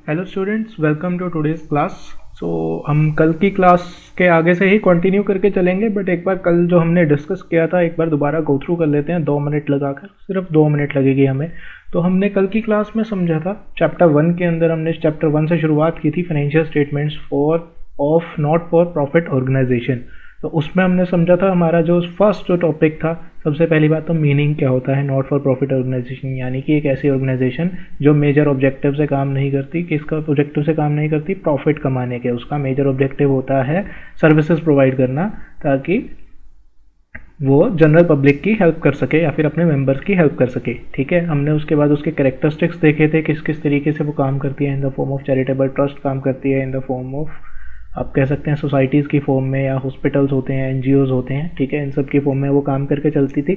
Hello students, welcome to today's class. हम कल की क्लास के आगे से ही कंटिन्यू करके चलेंगे, बट एक बार कल जो हमने डिस्कस किया था एक बार दोबारा गो थ्रू कर लेते हैं 2 मिनट लगाकर। सिर्फ 2 मिनट लगेगी हमें। तो हमने कल की क्लास में समझा था चैप्टर 1 के अंदर, हमने चैप्टर 1 से शुरुआत की थी, financial statements for of not for profit organisation. तो उसमें हमने समझा था हमारा जो फर्स्ट जो टॉपिक था, सबसे पहली बात तो मीनिंग क्या होता है नॉट फॉर प्रॉफिट ऑर्गेनाइजेशन, यानी कि एक ऐसी ऑर्गेनाइजेशन जो मेजर ऑब्जेक्टिव से काम नहीं करती। किसका ऑब्जेक्टिव से काम नहीं करती? प्रॉफिट कमाने के। उसका मेजर ऑब्जेक्टिव होता है सर्विसेज प्रोवाइड करना, ताकि वो जनरल पब्लिक की हेल्प कर सके या फिर अपने मेंबर्स की हेल्प कर सके। ठीक है, हमने उसके बाद उसके कैरेक्टरिस्टिक्स देखे थे, किस किस तरीके से वो काम करती है। In the form of charitable trust काम करती है, इन द फॉर्म ऑफ आप कह सकते हैं सोसाइटीज़ की फॉर्म में, या हॉस्पिटल्स होते हैं, एनजीओज होते हैं। ठीक है, इन सब की फॉर्म में वो काम करके चलती थी।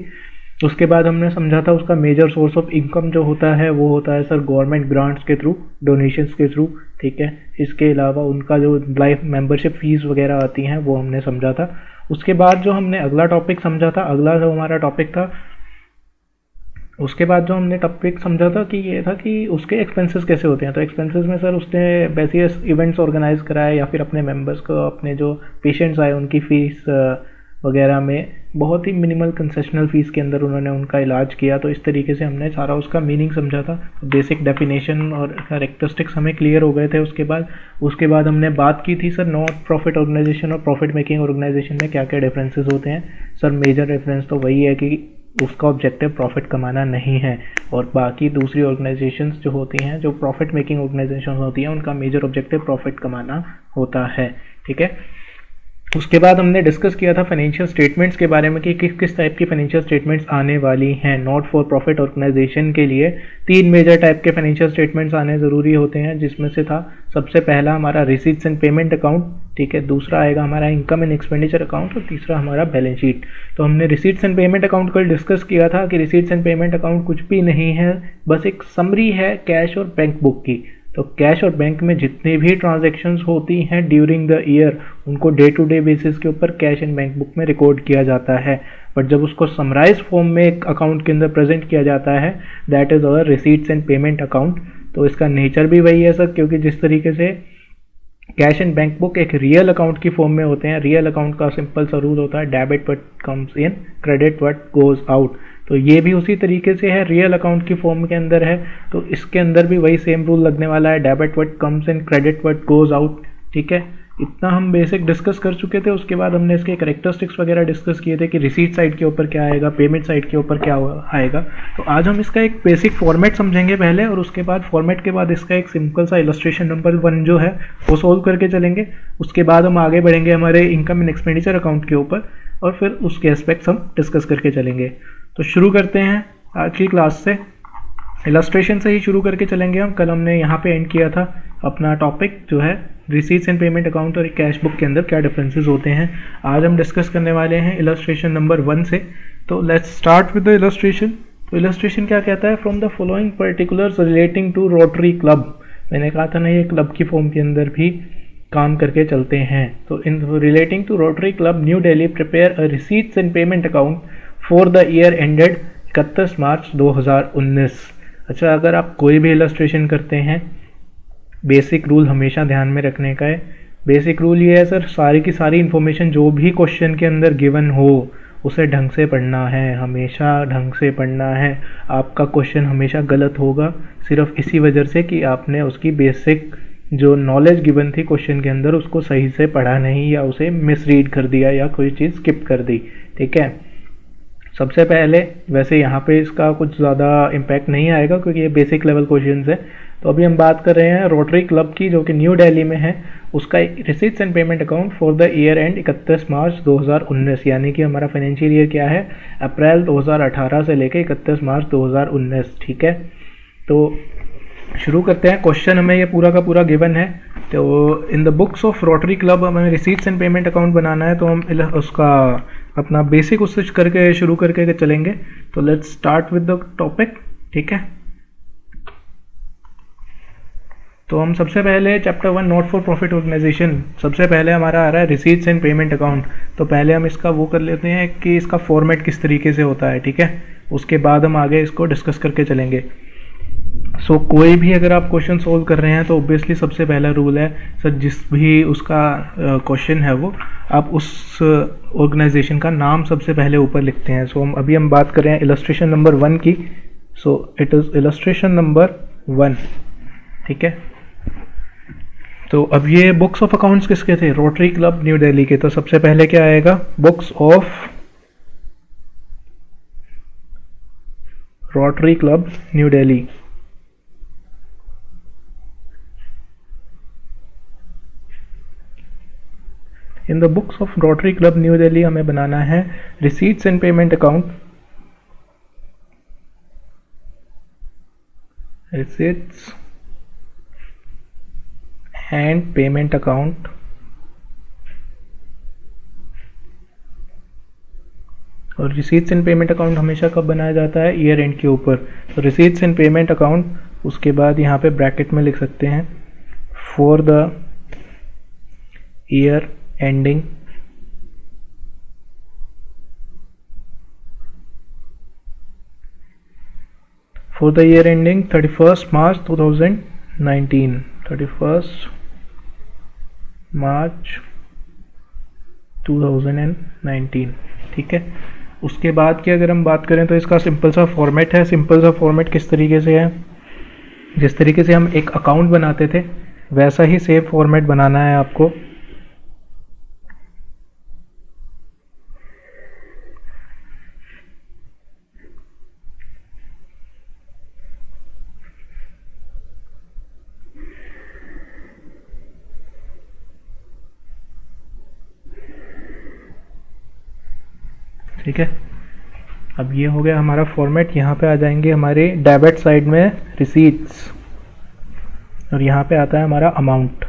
उसके बाद हमने समझा था उसका मेजर सोर्स ऑफ इनकम जो होता है वो होता है सर गवर्नमेंट ग्रांट्स के थ्रू, डोनेशंस के थ्रू। ठीक है, इसके अलावा उनका जो लाइफ मेंबरशिप फीस वगैरह आती हैं वो हमने समझा था। उसके बाद जो हमने अगला टॉपिक समझा था, अगला जो हमारा टॉपिक था, उसके बाद जो हमने टॉपिक समझा था कि ये था कि उसके एक्सपेंसेस कैसे होते हैं। तो एक्सपेंसेस में सर उसने वैसे इवेंट्स ऑर्गेनाइज कराए, या फिर अपने मेंबर्स को, अपने जो पेशेंट्स आए उनकी फ़ीस वगैरह में बहुत ही मिनिमल कंसेशनल फ़ीस के अंदर उन्होंने उनका इलाज किया। तो इस तरीके से हमने सारा उसका मीनिंग समझा था। बेसिक डेफिनेशन और कैरेक्टरिस्टिक्स हमें क्लियर हो गए थे। उसके बाद हमने बात की थी सर नॉट प्रॉफिट ऑर्गेनाइजेशन और प्रॉफिट मेकिंग ऑर्गेनाइजेशन में क्या क्या डिफरेंसेस होते हैं। सर मेजर डिफरेंस तो वही है कि उसका ऑब्जेक्टिव प्रॉफिट कमाना नहीं है, और बाकी दूसरी ऑर्गेनाइजेशंस जो होती हैं, जो प्रॉफिट मेकिंग ऑर्गेनाइजेशन होती हैं, उनका मेजर ऑब्जेक्टिव प्रॉफिट कमाना होता है। ठीक है, उसके बाद हमने डिस्कस किया था फाइनेंशियल स्टेटमेंट्स के बारे में कि किस किस टाइप की फाइनेंशियल स्टेटमेंट्स आने वाली हैं। नॉट फॉर प्रॉफिट ऑर्गेनाइजेशन के लिए 3 मेजर टाइप के फाइनेंशियल स्टेटमेंट्स आने ज़रूरी होते हैं, जिसमें से था सबसे पहला हमारा रिसीट्स एंड पेमेंट अकाउंट। ठीक है, दूसरा आएगा हमारा इनकम एंड एक्सपेंडिचर अकाउंट, और तीसरा हमारा बैलेंस शीट। तो हमने रिसीट्स एंड पेमेंट अकाउंट कल डिस्कस किया था कि रिसीट्स एंड पेमेंट अकाउंट कुछ भी नहीं है, बस एक समरी है कैश और बैंक बुक की। तो कैश और बैंक में जितनी भी ट्रांजैक्शंस होती हैं ड्यूरिंग द ईयर, उनको डे टू डे बेसिस के ऊपर कैश एंड बैंक बुक में रिकॉर्ड किया जाता है। बट जब उसको समराइज फॉर्म में एक अकाउंट के अंदर प्रेजेंट किया जाता है, that is our receipts and payment account. तो इसका नेचर भी वही है सर, क्योंकि जिस तरीके से कैश एंड बैंक बुक एक रियल अकाउंट की फॉर्म में होते हैं, रियल अकाउंट का सिंपल सा रूल होता है debit what comes in, credit what goes out. तो ये भी उसी तरीके से है, रियल अकाउंट की फॉर्म के अंदर है। तो इसके अंदर भी वही सेम रूल लगने वाला है, debit what comes in, credit what goes out. ठीक है, इतना हम बेसिक डिस्कस कर चुके थे। उसके बाद हमने इसके करेक्टरिस्टिक्स वगैरह डिस्कस किए थे कि रिसीट साइड के ऊपर क्या आएगा, पेमेंट साइड के ऊपर क्या आएगा। तो आज हम इसका एक बेसिक फॉर्मेट समझेंगे पहले, और उसके बाद फॉर्मेट के बाद इसका एक सिंपल सा इलस्ट्रेशन नंबर 1 जो है वो सोल्व करके चलेंगे। उसके बाद हम आगे बढ़ेंगे हमारे इनकम एंड एक्सपेंडिचर अकाउंट के ऊपर, और फिर उसके एस्पेक्ट्स हम डिस्कस करके चलेंगे। तो शुरू करते हैं आज की क्लास से, इलस्ट्रेशन से ही शुरू करके चलेंगे हम। कल हमने यहाँ पे एंड किया था अपना टॉपिक जो है रिसीट्स एंड पेमेंट अकाउंट और कैश बुक के अंदर क्या डिफरेंसेस होते हैं। आज हम डिस्कस करने वाले हैं इलस्ट्रेशन नंबर 1 से। तो let's start with the illustration. तो इलस्ट्रेशन क्या कहता है? From the following particulars relating to rotary Club. मैंने कहा था ना, ये क्लब की फॉर्म के अंदर भी काम करके चलते हैं। तो in relating to rotary club new Delhi prepare a receipts and payment account for the year ended 31 March 2019। अच्छा, अगर आप कोई भी इलस्ट्रेशन करते हैं, बेसिक रूल हमेशा ध्यान में रखने का है। बेसिक रूल ये है सर, सारी की सारी इन्फॉर्मेशन जो भी क्वेश्चन के अंदर गिवन हो उसे ढंग से पढ़ना है, हमेशा ढंग से पढ़ना है। आपका क्वेश्चन हमेशा गलत होगा सिर्फ इसी वजह से कि आपने उसकी बेसिक जो नॉलेज गिवन थी क्वेश्चन के अंदर उसको सही से पढ़ा नहीं, या उसे मिसरीड कर दिया, या कोई चीज़ स्किप कर दी। ठीक है, सबसे पहले वैसे यहाँ पे इसका कुछ ज़्यादा इम्पैक्ट नहीं आएगा क्योंकि ये बेसिक लेवल क्वेश्चंस है। तो अभी हम बात कर रहे हैं रोटरी क्लब की, जो कि न्यू दिल्ली में है। उसका receipts and payment account for the year and 31 March 2019, यानी कि हमारा फाइनेंशियल ईयर क्या है, अप्रैल 2018 से लेकर 31 मार्च 2019। ठीक है, तो शुरू करते हैं। क्वेश्चन हमें ये पूरा का पूरा गिवन है। तो in the books of rotary club हमें रिसीट्स एंड पेमेंट अकाउंट बनाना है, तो हम उसका अपना बेसिक उससे करके शुरू करके चलेंगे। तो let's start with the topic. ठीक है, तो हम सबसे पहले chapter 1 not for profit organisation, सबसे पहले हमारा आ रहा है रिसीट्स एंड पेमेंट अकाउंट। तो पहले हम इसका वो कर लेते हैं कि इसका फॉर्मेट किस तरीके से होता है। ठीक है, उसके बाद हम आगे इसको डिस्कस करके चलेंगे। सो कोई भी अगर आप क्वेश्चन सोल्व कर रहे हैं तो ऑब्वियसली सबसे पहला रूल है सर, जिस भी उसका क्वेश्चन है वो आप उस ऑर्गेनाइजेशन का नाम सबसे पहले ऊपर लिखते हैं। सो हम बात कर रहे हैं इलस्ट्रेशन नंबर 1 की। So it is illustration number 1, ठीक है। तो अब ये बुक्स ऑफ अकाउंट्स किसके थे? रोटरी क्लब न्यू दिल्ली के। तो सबसे पहले क्या आएगा? Books of rotary club new Delhi. In the books of rotary club new Delhi हमें बनाना है receipts and payment account, receipts and payment account, और रिसीट्स एंड पेमेंट अकाउंट हमेशा कब बनाया जाता है? ईयर एंड के ऊपर। तो रिसीट्स एंड पेमेंट अकाउंट, उसके बाद यहाँ पे ब्रैकेट में लिख सकते हैं for the year ending for the year ending 31st March 2019, 31st March 2019, ठीक है। उसके बाद की अगर हम बात करें तो इसका सिंपल सा फॉर्मेट है। सिंपल सा फॉर्मेट किस तरीके से है? जिस तरीके से हम एक अकाउंट बनाते थे वैसा ही सेम फॉर्मेट बनाना है आपको। ठीक है, अब ये हो गया हमारा फॉर्मेट। यहाँ पे आ जाएंगे हमारे डेबिट साइड में रिसीट्स, और यहाँ पे आता है हमारा अमाउंट।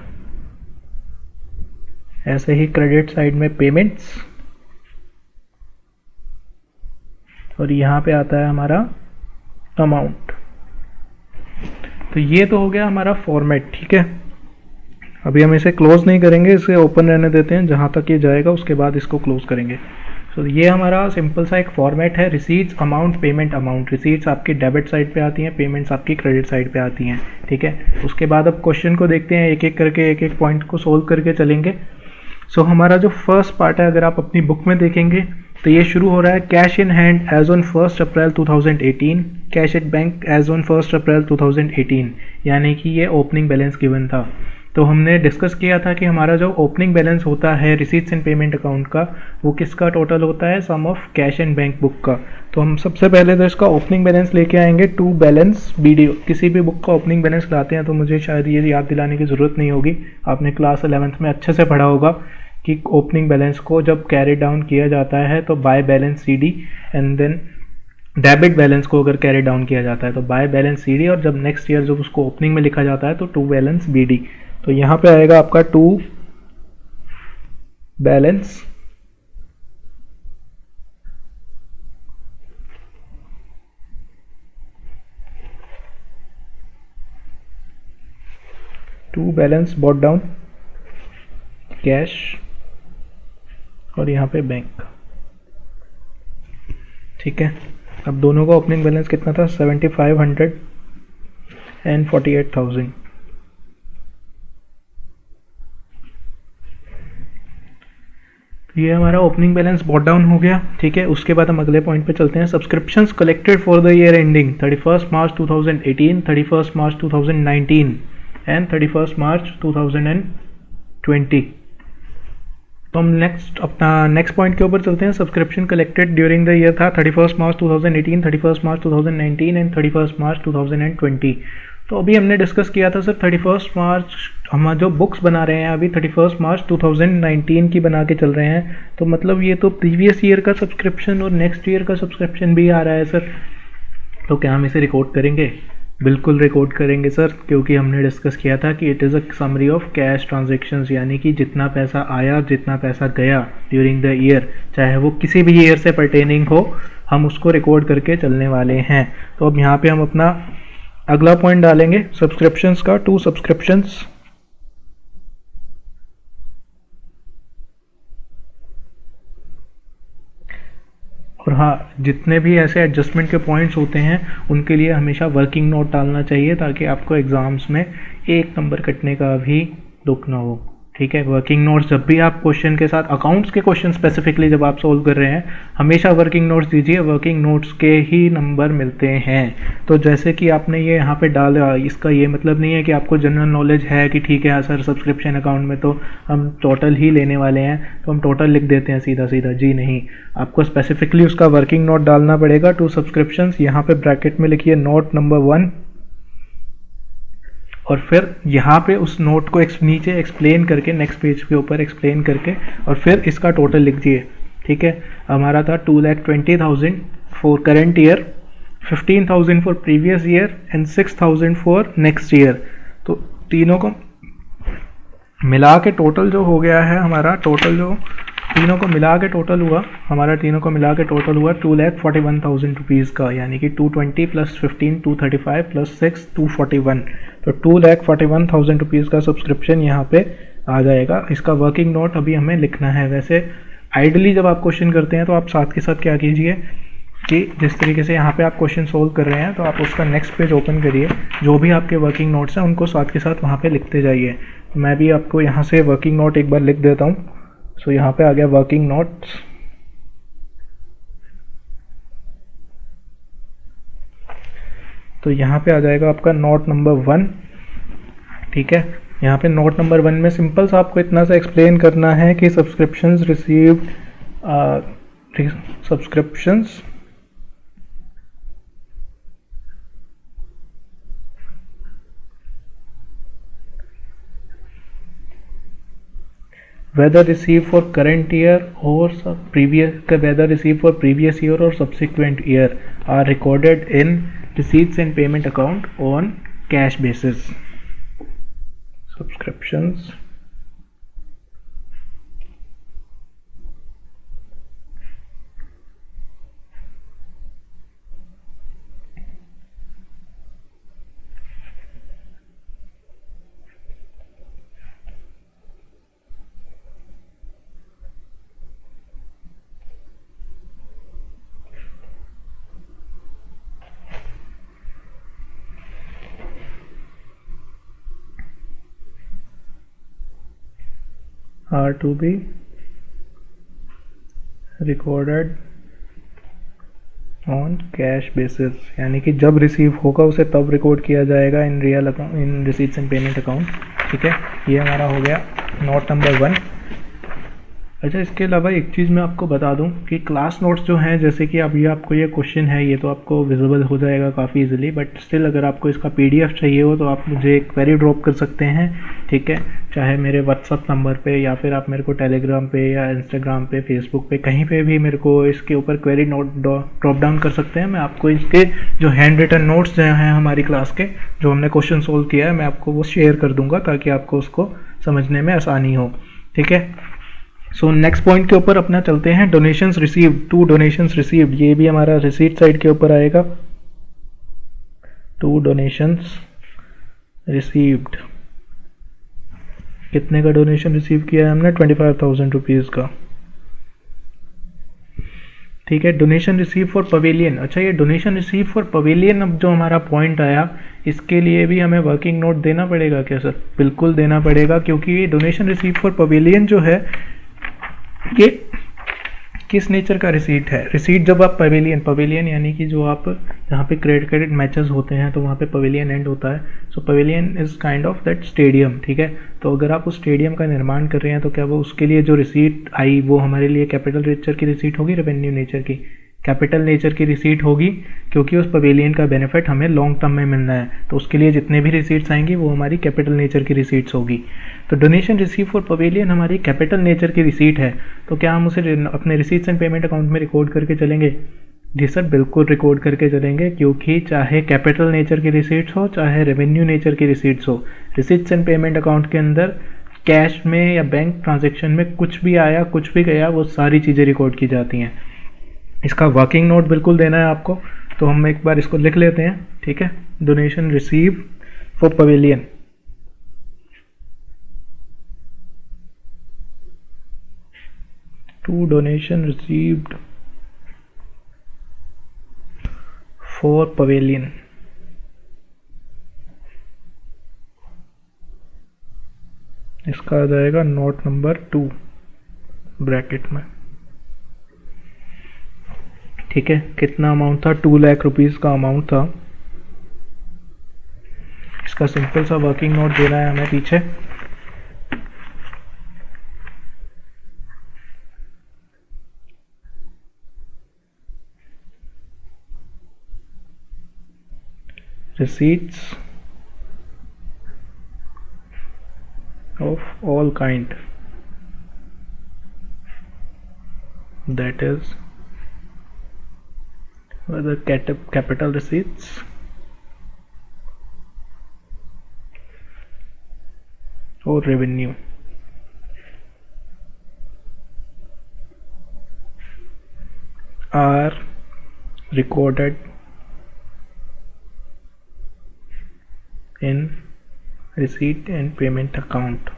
ऐसे ही क्रेडिट साइड में पेमेंट्स, और यहाँ पे आता है हमारा अमाउंट। तो ये तो हो गया हमारा फॉर्मेट, ठीक है। अभी हम इसे क्लोज नहीं करेंगे, इसे ओपन रहने देते हैं, जहाँ तक ये जाएगा उसके बाद इसको क्लोज करेंगे। तो ये हमारा सिंपल सा एक फॉर्मेट है, receipts, amount, payment, amount. Receipts आपकी डेबिट साइड पे आती हैं, पेमेंट्स आपकी क्रेडिट साइड पे आती हैं, ठीक है। उसके बाद अब क्वेश्चन को देखते हैं, एक एक करके एक एक पॉइंट को सोल्व करके चलेंगे। सो हमारा जो फर्स्ट पार्ट है, अगर आप अपनी बुक में देखेंगे तो ये शुरू हो रहा है cash in hand as on 1 April 2018, cash at bank as on 1 April 2018, यानी कि ये ओपनिंग बैलेंस गिवन था। तो हमने डिस्कस किया था कि हमारा जो ओपनिंग बैलेंस होता है रिसीट्स एंड पेमेंट अकाउंट का, वो किसका टोटल होता है? Sum of cash and bank book का। तो हम सबसे पहले तो इसका ओपनिंग बैलेंस लेके आएंगे, टू बैलेंस BD। किसी भी बुक का ओपनिंग बैलेंस लाते हैं तो मुझे शायद ये याद दिलाने की ज़रूरत नहीं होगी, आपने क्लास 11th में अच्छे से पढ़ा होगा कि ओपनिंग बैलेंस को जब कैरी डाउन किया जाता है तो by balance CD, and then debit balance को अगर कैरी डाउन किया जाता है तो बाय बैलेंस CD, और जब नेक्स्ट ईयर जब उसको ओपनिंग में लिखा जाता है तो टू बैलेंस BD। तो यहाँ पे आएगा आपका to balance brought down cash, और यहाँ पे बैंक, ठीक है। अब दोनों का ओपनिंग बैलेंस कितना था? 7500 एंड 48,000। ये हमारा ओपनिंग बैलेंस बॉट डाउन हो गया, ठीक है। उसके बाद हम अगले पॉइंट पे चलते हैं। Subscriptions collected for the year ending 31st March 2018, 31st March 2019 and 31st मार्च 2020। तो हम नेक्स्ट पॉइंट के ऊपर चलते हैं। Subscription collected during the year था 31st March 2018, 31st March 2019 and 31st मार्च 2020। तो अभी हमने डिस्कस किया था सर 31st मार्च, हम जो बुक्स बना रहे हैं अभी 31st मार्च 2019 की बना के चल रहे हैं, तो मतलब ये तो प्रीवियस ईयर का सब्सक्रिप्शन और नेक्स्ट ईयर का सब्सक्रिप्शन भी आ रहा है सर। तो क्या हम इसे रिकॉर्ड करेंगे? बिल्कुल रिकॉर्ड करेंगे सर, क्योंकि हमने डिस्कस किया था कि it is a summary of cash transactions, यानी कि जितना पैसा आया जितना पैसा गया ड्यूरिंग द ईयर, चाहे वो किसी भी ईयर से पर्टेनिंग हो, हम उसको रिकॉर्ड करके चलने वाले हैं। तो अब यहाँ पे हम अपना अगला पॉइंट डालेंगे सब्सक्रिप्शंस का, टू सब्सक्रिप्शंस। और हाँ, जितने भी ऐसे एडजस्टमेंट के पॉइंट्स होते हैं उनके लिए हमेशा वर्किंग नोट डालना चाहिए, ताकि आपको एग्ज़ाम्स में एक नंबर कटने का भी दुख ना हो। ठीक है, वर्किंग नोट्स जब भी आप क्वेश्चन के साथ, अकाउंट्स के क्वेश्चन स्पेसिफिकली जब आप सोल्व कर रहे हैं, हमेशा वर्किंग नोट्स दीजिए, वर्किंग नोट्स के ही नंबर मिलते हैं। तो जैसे कि आपने ये यहाँ पे डाला, इसका ये मतलब नहीं है कि आपको जनरल नॉलेज है कि ठीक है हाँ सर सब्सक्रिप्शन अकाउंट में तो हम टोटल ही लेने वाले हैं तो हम टोटल लिख देते हैं सीधा सीधा। जी नहीं, आपको स्पेसिफिकली उसका वर्किंग नोट डालना पड़ेगा। टू सब्सक्रिप्शंस, यहाँ पे ब्रैकेट में लिखिए नोट नंबर 1, और फिर यहाँ पे उस नोट को नीचे एक्सप्लेन करके, नेक्स्ट पेज के ऊपर एक्सप्लेन करके, और फिर इसका टोटल लिख दिए। ठीक है, हमारा था 2,20,000 for current year, 15,000 for previous year and 6,000 for next year. तो तीनों को मिला के टोटल जो हो गया है हमारा, टोटल जो तीनों को मिला के टोटल हुआ हमारा, तीनों को मिला के टोटल हुआ 2,41,000 रुपीज़ का, यानी कि 220 प्लस 15 235 प्लस 6 241। तो 2,41,000 रुपीज़ का सब्सक्रिप्शन यहाँ पे आ जाएगा। इसका वर्किंग नोट अभी हमें लिखना है। वैसे आइडली जब आप क्वेश्चन करते हैं तो आप साथ के साथ क्या कीजिए कि जिस तरीके से यहाँ पे आप क्वेश्चन सोल्व कर रहे हैं तो आप उसका नेक्स्ट पेज ओपन करिए, जो भी आपके वर्किंग नोट्स हैं उनको साथ के साथ वहाँ पे लिखते जाइए। मैं भी आपको यहाँ से वर्किंग नोट एक बार लिख देता हूँ। सो यहाँ पे आ गया वर्किंग नोट्स। तो यहाँ पे आ जाएगा आपका नोट नंबर 1। ठीक है, यहाँ पे नोट नंबर 1 में सिंपल सा आपको इतना सा एक्सप्लेन करना है कि subscriptions received, subscriptions whether received for current year or whether received for previous year or subsequent year are recorded in receipts and payment account on cash basis. Subscriptions are to be recorded on cash basis, यानी कि जब receive होगा उसे तब record किया जाएगा in real account, in receipts and payment account. ठीक है, ये हमारा हो गया नोट नंबर 1। अच्छा, इसके अलावा एक चीज़ मैं आपको बता दूं कि क्लास नोट्स जो हैं, जैसे कि अभी आपको ये क्वेश्चन है, ये तो आपको विजिबल हो जाएगा काफ़ी इजीली, बट स्टिल अगर आपको इसका पीडीएफ चाहिए हो तो आप मुझे एक क्वेरी ड्रॉप कर सकते हैं। ठीक है, चाहे मेरे व्हाट्सअप नंबर पे या फिर आप मेरे को टेलीग्राम पे या इंस्टाग्राम पे, फेसबुक पे, कहीं पे भी मेरे को इसके ऊपर क्वेरी नोट ड्रॉप डाउन कर सकते हैं। मैं आपको इसके जो हैंड रिटन नोट्स जो हैं हमारी क्लास के, जो हमने क्वेश्चन सोल्व किया है, मैं आपको वो शेयर कर दूंगा ताकि आपको उसको समझने में आसानी हो। ठीक है, सो नेक्स्ट पॉइंट के ऊपर अपना चलते हैं। डोनेशंस रिसीव्ड, 2 डोनेशंस रिसीव्ड, ये भी हमारा रिसीट साइड के ऊपर आएगा। 2 डोनेशंस रिसीव्ड, कितने का डोनेशन रिसीव किया है हमने? 25,000 रुपीज़ का। ठीक है, डोनेशन रिसीव फॉर पवेलियन। अच्छा, ये डोनेशन रिसीव फॉर पवेलियन, अब जो हमारा पॉइंट आया, इसके लिए भी हमें वर्किंग नोट देना पड़ेगा क्या सर? बिल्कुल देना पड़ेगा, क्योंकि ये डोनेशन रिसीव फॉर पवेलियन जो है ये किस नेचर का रिसीट है? रिसीट जब आप पवेलियन यानी कि जो आप जहाँ पे क्रेडिट मैचेस होते हैं तो वहाँ पे पवेलियन एंड होता है। So pavilion is kind of that stadium. ठीक है, तो अगर आप उस स्टेडियम का निर्माण कर रहे हैं तो क्या वो उसके लिए जो रिसीट आई वो हमारे लिए कैपिटल नेचर की रिसीट होगी, रेवेन्यू नेचर की? कैपिटल नेचर की रिसीट होगी, क्योंकि उस पवेलियन का बेनिफिट हमें लॉन्ग टर्म में मिलना है, तो उसके लिए जितने भी रिसीट्स आएंगी वो हमारी कैपिटल नेचर की रिसीट्स होगी। तो डोनेशन रिसीव फॉर पवेलियन हमारी कैपिटल नेचर की रिसीट है, तो क्या हम उसे अपने रिसीट्स एंड पेमेंट अकाउंट में रिकॉर्ड करके चलेंगे? जी सर, बिल्कुल रिकॉर्ड करके चलेंगे, क्योंकि चाहे कैपिटल नेचर की रिसीट्स हो चाहे रेवेन्यू नेचर की रिसीट्स हो, रिसीट्स एंड पेमेंट अकाउंट के अंदर कैश में या बैंक ट्रांजेक्शन में कुछ भी आया कुछ भी गया, वो सारी चीज़ें रिकॉर्ड की जाती हैं। इसका वर्किंग नोट बिल्कुल देना है आपको, तो हम एक बार इसको लिख लेते हैं। ठीक है, donation receive for pavilion, to donation received for pavilion. इसका आ जाएगा नोट नंबर 2 ब्रैकेट में। ठीक है, कितना अमाउंट था? 2 लाख रुपीज़ का अमाउंट था। इसका सिंपल सा वर्किंग नोट देना है हमें पीछे। receipts of all kind, that is whether capital receipts or revenue are recorded in receipt and payment account.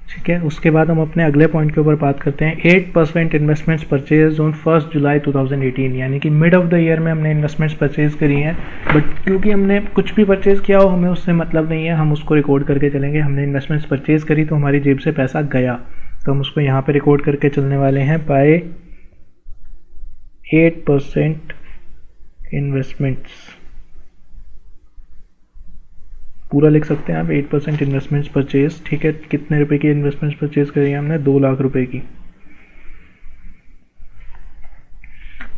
ठीक है, उसके बाद हम अपने अगले पॉइंट के ऊपर बात करते हैं। 8% इन्वेस्टमेंट्स परचेज ऑन 1 जुलाई 2018, यानी कि मिड ऑफ द ईयर में हमने इन्वेस्टमेंट्स परचेज करी हैं, बट क्योंकि हमने कुछ भी परचेज किया हो हमें उससे मतलब नहीं है, हम उसको रिकॉर्ड करके चलेंगे। हमने इन्वेस्टमेंट्स परचेज करी तो हमारी जेब से पैसा गया, तो हम उसको यहाँ पे रिकॉर्ड करके चलने वाले हैं बाय 8% इन्वेस्टमेंट्स। पूरा लिख सकते हैं आप, 8% इन्वेस्टमेंट्स परचेज। ठीक है, कितने रुपए की इन्वेस्टमेंट्स परचेज करी है हमने? 2 लाख रुपए की।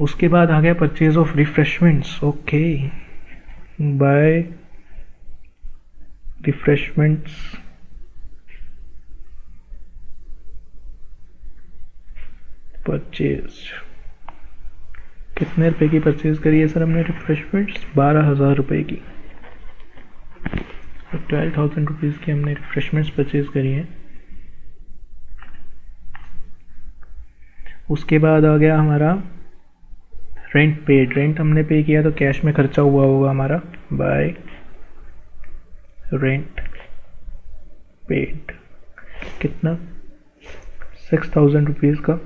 उसके बाद आ गया purchase of refreshments. Okay, by refreshments purchase. कितने रुपए की परचेज करी है सर हमने रिफ्रेशमेंट्स? 12,000 रुपए की। 12,000 रुपीज़ की हमने रिफ्रेशमेंट्स परचेज करी है। उसके बाद आ गया हमारा रेंट पेड। रेंट हमने पे किया तो कैश में खर्चा हुआ होगा हमारा, बाय रेंट पेड। कितना? 6,000 रुपीज़ का।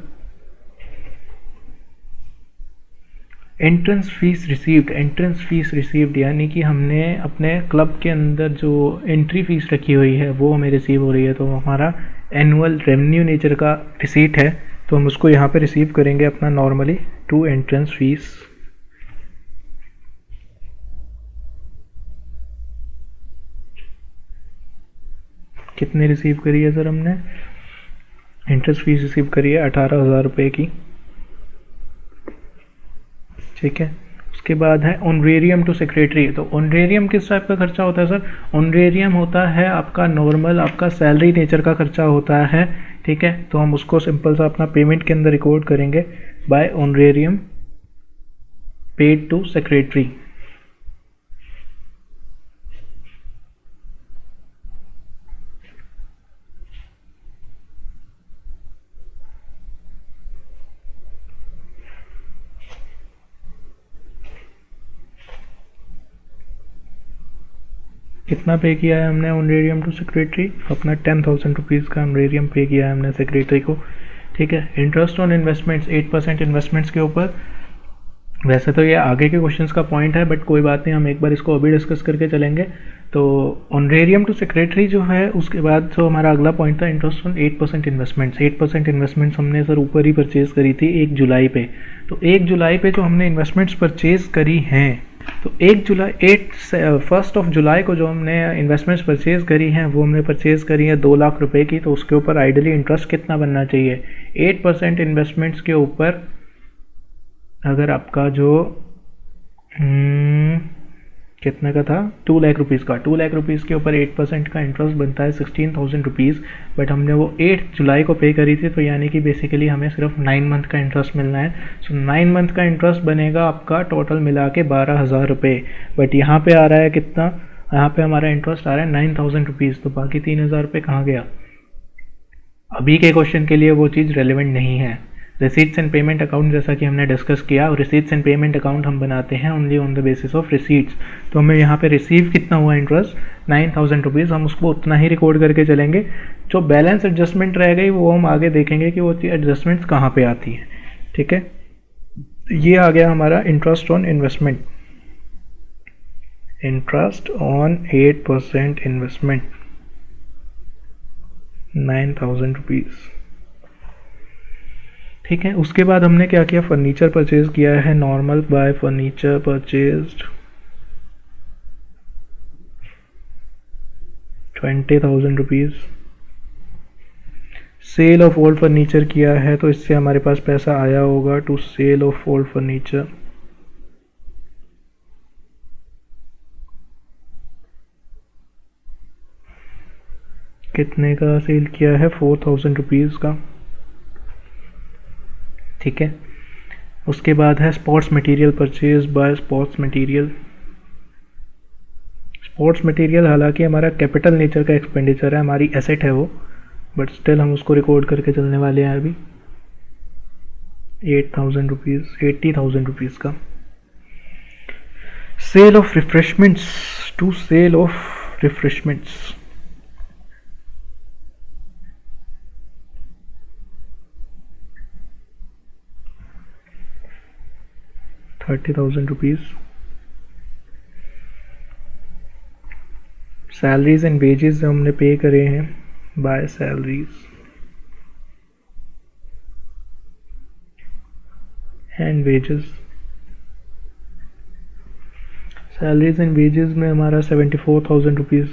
Entrance fees received. Entrance fees received यानी कि हमने अपने क्लब के अंदर जो एंट्री फीस रखी हुई है वो हमें रिसीव हो रही है, तो हमारा एनुअल रेवेन्यू नेचर का रिसीट है, तो हम उसको यहाँ पे रिसीव करेंगे अपना नॉर्मली टू एंट्रेंस फीस। कितने रिसीव करी है सर हमने? एंट्रेंस फीस रिसीव करी है 18,000 रुपये की। ठीक है, उसके बाद है ऑनरेरियम टू सेक्रेटरी। तो ऑनरेरियम किस टाइप का खर्चा होता है सर? ऑनरेरियम होता है आपका नॉर्मल, आपका सैलरी नेचर का खर्चा होता है। ठीक है, तो हम उसको सिंपल सा अपना पेमेंट के अंदर रिकॉर्ड करेंगे by honorarium paid to secretary. कितना पे किया है हमने ऑनरेरियम टू सेक्रेटरी? अपना 10,000 रुपीज़ का ऑनरेरियम पे किया है हमने सेक्रेटरी को। ठीक है, इंटरेस्ट ऑन इन्वेस्टमेंट्स 8% इन्वेस्टमेंट्स के ऊपर। वैसे तो ये आगे के क्वेश्चंस का पॉइंट है, बट कोई बात नहीं, हम एक बार इसको अभी डिस्कस करके चलेंगे। तो ऑनरेरियम टू सेक्रेटरी जो है, उसके बाद जो हमारा अगला पॉइंट था इंटरेस्ट ऑन 8% इन्वेस्टमेंट्स। 8% इन्वेस्टमेंट्स हमने सर ऊपर ही परचेज करी थी 1 जुलाई पे। तो 1 जुलाई पे जो हमने इन्वेस्टमेंट्स परचेज करी हैं, तो 1 जुलाई को जो हमने इन्वेस्टमेंट्स परचेज करी हैं वो हमने परचेज करी है 2 लाख रुपए की। तो उसके ऊपर आइडली इंटरेस्ट कितना बनना चाहिए? 8% इन्वेस्टमेंट्स के ऊपर अगर आपका जो कितने का था? 2 लाख रुपीज़ का। 2 लाख रुपीज़ के ऊपर 8% का इंटरेस्ट बनता है 16,000 रुपीज़, बट हमने वो 8 जुलाई को पे करी थी, तो यानी कि बेसिकली हमें सिर्फ 9 मंथ का इंटरेस्ट मिलना है। सो 9 मंथ का इंटरेस्ट बनेगा आपका टोटल मिला के 12,000 रुपये। बट यहाँ पे आ रहा है कितना? यहाँ पे हमारा इंटरेस्ट आ रहा है 9,000 रुपीज़, तो बाकी 3,000 रुपये कहाँ गया? अभी के क्वेश्चन के लिए वो चीज़ रेलिवेंट नहीं है। रिसीट्स एंड पेमेंट अकाउंट जैसा कि हमने डिस्कस किया, और रिसीट्स एंड पेमेंट अकाउंट हम बनाते हैं only on the basis of receipts. तो हमें यहाँ पे रिसीव कितना हुआ इंटरेस्ट 9,000 रुपीज़, हम उसको उतना ही रिकॉर्ड करके चलेंगे। जो बैलेंस एडजस्टमेंट रह गई वो हम आगे देखेंगे कि वो एडजस्टमेंट्स कहाँ पे आती हैं। ठीक है, ये आ गया हमारा interest on investment, interest on 8% investment 9,000 rupees. ठीक है, उसके बाद हमने क्या किया, फर्नीचर परचेज किया है, normal by furniture purchased 20,000 rupees. Sale of old furniture किया है, तो इससे हमारे पास पैसा आया होगा to sale of old furniture. कितने का सेल किया है, 4,000 रुपीज़ का। ठीक है, उसके बाद है sports material purchase by sports material. Sports material हालांकि हमारा कैपिटल नेचर का एक्सपेंडिचर है, हमारी एसेट है वो, बट स्टिल हम उसको रिकॉर्ड करके चलने वाले हैं अभी। 8,000 रुपीज़, 80,000 रुपीज़ का। Sale of refreshments, to sale of refreshments 30,000 rupees. Salaries and wages हमने पे करे हैं by salaries and wages. Salaries and wages में हमारा 74,000 रुपीज़।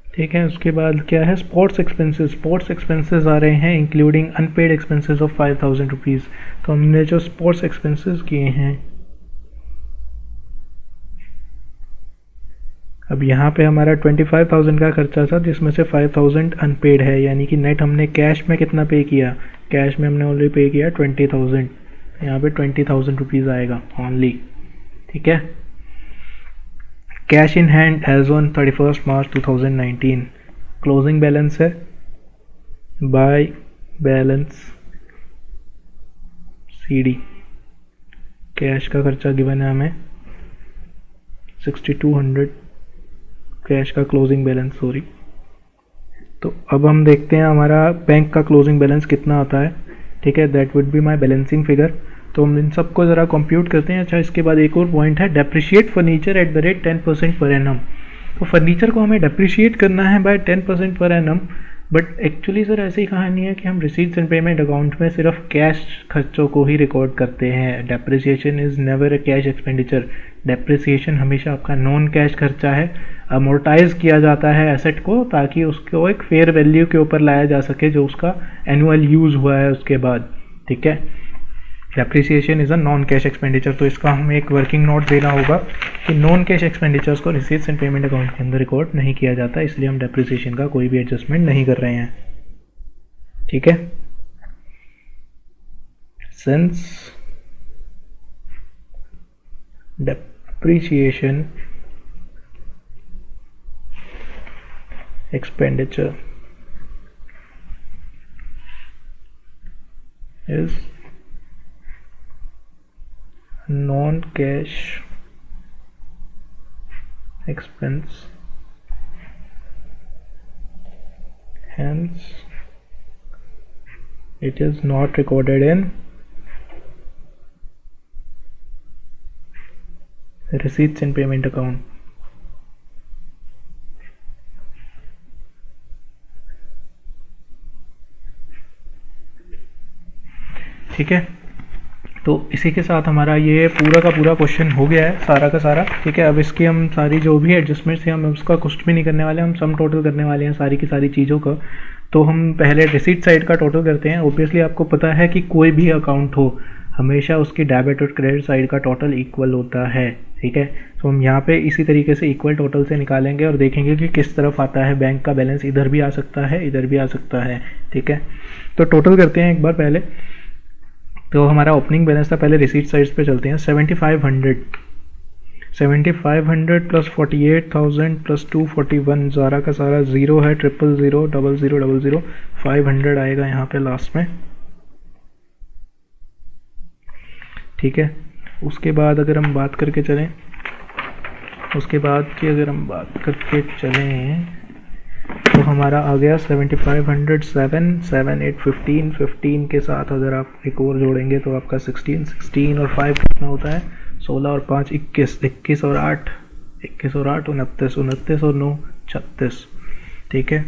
ठीक है, उसके बाद क्या है, स्पोर्ट्स एक्सपेंसेस। स्पोर्ट्स एक्सपेंसेस आ रहे हैं including unpaid expenses of 5,000 rupees. तो हमने जो स्पोर्ट्स एक्सपेंसेस किए हैं, अब यहाँ पे हमारा 25,000 का खर्चा था, जिसमें से 5,000 अनपेड है, यानी कि नेट हमने कैश में कितना पे किया, कैश में हमने ऑलरेडी पे किया 20,000। यहाँ पे 20,000 रुपीज़ आएगा ओनली। ठीक है, cash in hand as on 31 March 2019। Closing balance है बाय बैलेंस CD। कैश का खर्चा गिवन है हमें 6200 कैश का क्लोजिंग बैलेंस, सॉरी। तो अब हम देखते हैं हमारा बैंक का क्लोजिंग बैलेंस कितना आता है। ठीक है, that would be my balancing figure. तो हम इन सबको ज़रा कंप्यूट करते हैं। अच्छा, इसके बाद एक और पॉइंट है, depreciate furniture at the rate 10% per annum. तो फर्नीचर को हमें डेप्रिशिएट करना है bye 10% per annum, but actually sir ऐसी कहानी है कि हम रिसीट्स एंड पेमेंट अकाउंट में सिर्फ कैश खर्चों को ही रिकॉर्ड करते हैं। Depreciation is never a cash expenditure. Depreciation हमेशा आपका नॉन कैश खर्चा है। अमोर्टाइज किया जाता है एसेट को, ताकि उसको एक फेयर वैल्यू के ऊपर लाया जा सके जो उसका एनुअल यूज़ हुआ है उसके बाद। ठीक है, depreciation is a non cash expenditure. तो इसका हमें एक वर्किंग नोट देना होगा कि नॉन कैश एक्सपेंडिचर्स को रिसीट्स एंड पेमेंट अकाउंट के अंदर रिकॉर्ड नहीं किया जाता, इसलिए हम डेप्रिसिएशन का कोई भी एडजस्टमेंट नहीं कर रहे हैं। ठीक है, since depreciation expenditure is non-cash expense, hence it is not recorded in receipts and payment account. ठीक है, तो इसी के साथ हमारा ये पूरा का पूरा क्वेश्चन हो गया है, सारा का सारा। ठीक है, अब इसकी हम सारी जो भी एडजस्टमेंट्स हैं हम उसका कुछ भी नहीं करने वाले, हम सम टोटल करने वाले हैं सारी की सारी चीज़ों का। तो हम पहले रिसीट साइड का टोटल करते हैं। ऑब्वियसली आपको पता है कि कोई भी अकाउंट हो हमेशा उसकी डेबिट और क्रेडिट साइड का टोटल इक्वल होता है। ठीक है, तो हम यहाँ पे इसी तरीके से इक्वल टोटल से निकालेंगे और देखेंगे कि किस तरफ आता है। बैंक का बैलेंस इधर भी आ सकता है, इधर भी आ सकता है। ठीक है, तो टोटल करते हैं एक बार पहले। तो हमारा ओपनिंग बैलेंस था, पहले रिसीट साइड्स पे चलते हैं। 7500 प्लस 48,000 प्लस 241, सारा का सारा ज़ीरो है, 000 0000 500 आएगा यहाँ पे लास्ट में। ठीक है। उसके बाद अगर हम बात करके चलें, उसके बाद की अगर हम बात करके चलें तो हमारा आ गया 7500, 7 7 8 15, 15 के साथ अगर आप एक और जोड़ेंगे तो आपका 16, 16 और 5 कितना होता है, 16 और 5 21, 21 और 8 29, 29 और 9 36, ठीक है।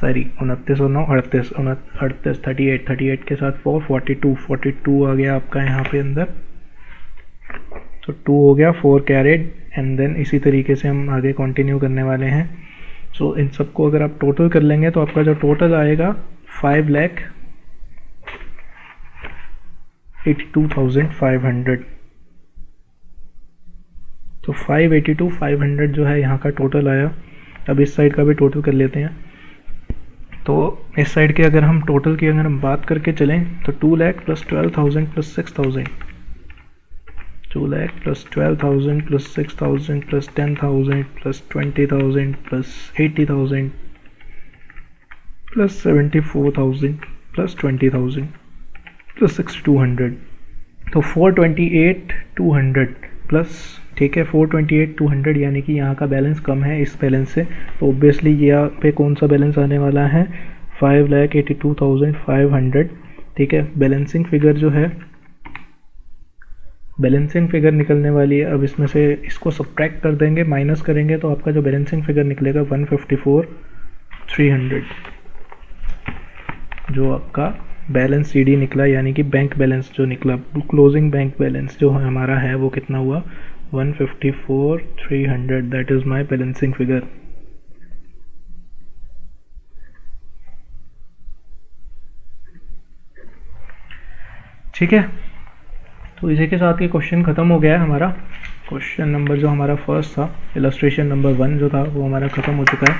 सॉरी 29 और 9 38, 38 38, 38 के साथ 4 42, 42 आ गया आपका यहाँ पे अंदर, तो 2 हो गया 4 कैरेट। एंड देन इसी तरीके से हम आगे कंटिन्यू करने वाले हैं। सो इन सबको अगर आप टोटल कर लेंगे तो आपका जो टोटल आएगा 5,82,500। तो 582,500 जो है यहाँ का टोटल आया। अब इस साइड का भी टोटल कर लेते हैं। तो इस साइड के अगर हम टोटल की अगर हम बात करके चलें तो 2 lakh plus 12,000 plus 6,000, 2 lakh plus 12,000 plus 6,000 plus 10,000 plus 20,000 plus 80,000 plus 74,000 plus 20,000 plus 6,200, तो 428,200 प्लस, ठीक है, 428,200 यानी कि यहाँ का बैलेंस कम है इस बैलेंस से। तो ऑब्वियसली यहाँ पे कौन सा बैलेंस आने वाला है, 5,82,500, ठीक है। बैलेंसिंग फिगर जो है, बैलेंसिंग फिगर निकलने वाली है। अब इसमें से इसको सब्ट्रैक्ट कर देंगे, माइनस करेंगे तो आपका जो बैलेंसिंग फिगर निकलेगा 154,300, जो आपका बैलेंस सीडी निकला, यानी कि बैंक बैलेंस जो निकला, क्लोजिंग बैंक बैलेंस जो हमारा है वो कितना हुआ, 154,300। That is my balancing figure. ठीक है, तो इसी के साथ ये क्वेश्चन ख़त्म हो गया है हमारा। क्वेश्चन नंबर जो हमारा फर्स्ट था, इलस्ट्रेशन नंबर 1 जो था वो हमारा ख़त्म हो चुका है।